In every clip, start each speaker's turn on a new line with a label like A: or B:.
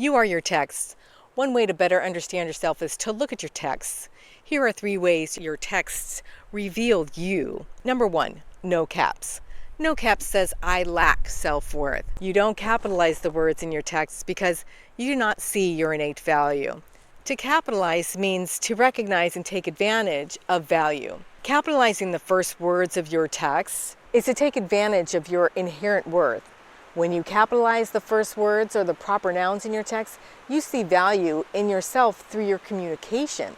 A: You are your texts. One way to better understand yourself is to look at your texts. Here are 3 ways your texts reveal you. Number 1, no caps. No caps says, I lack self-worth. You don't capitalize the words in your texts because you do not see your innate value. To capitalize means to recognize and take advantage of value. Capitalizing the first words of your text is to take advantage of your inherent worth. When you capitalize the first words or the proper nouns in your text, you see value in yourself through your communication.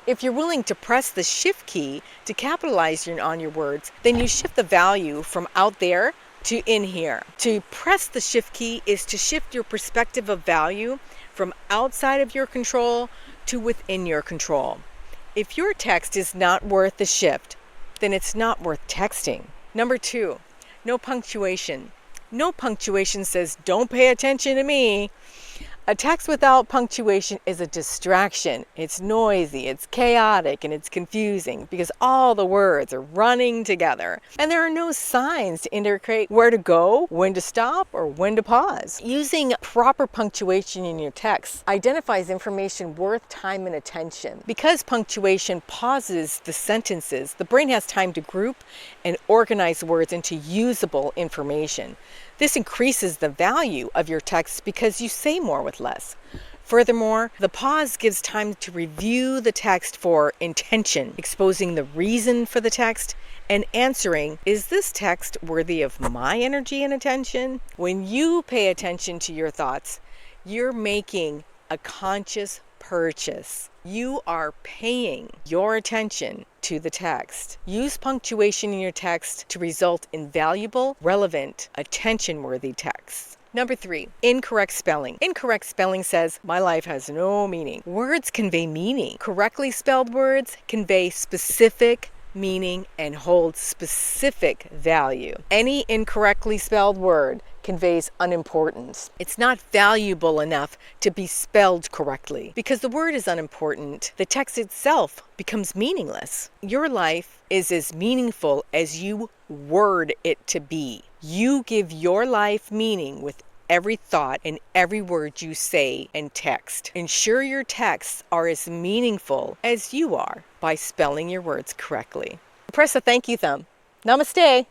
A: If you're willing to press the shift key to capitalize on your words, then you shift the value from out there to in here. To press the shift key is to shift your perspective of value from outside of your control to within your control. If your text is not worth the shift, then it's not worth texting. Number 2, no punctuation. No punctuation says, don't pay attention to me. A text without punctuation is a distraction. It's noisy, it's chaotic, and it's confusing because all the words are running together. And there are no signs to indicate where to go, when to stop, or when to pause. Using proper punctuation in your text identifies information worth time and attention. Because punctuation pauses the sentences, the brain has time to group and organize words into usable information. This increases the value of your text because you say more with less. Furthermore, the pause gives time to review the text for intention, exposing the reason for the text, and answering, is this text worthy of my energy and attention? When you pay attention to your thoughts, you're making a conscious purchase. You are paying your attention to the text. Use punctuation in your text to result in valuable, relevant, attention-worthy texts. Number 3, incorrect spelling. Incorrect spelling says, my life has no meaning. Words convey meaning. Correctly spelled words convey specific meaning and hold specific value. Any incorrectly spelled word conveys unimportance. It's not valuable enough to be spelled correctly. Because the word is unimportant, the text itself becomes meaningless. Your life is as meaningful as you word it to be. You give your life meaning with every thought and every word you say and text. Ensure your texts are as meaningful as you are by spelling your words correctly. Press the thank you thumb. Namaste.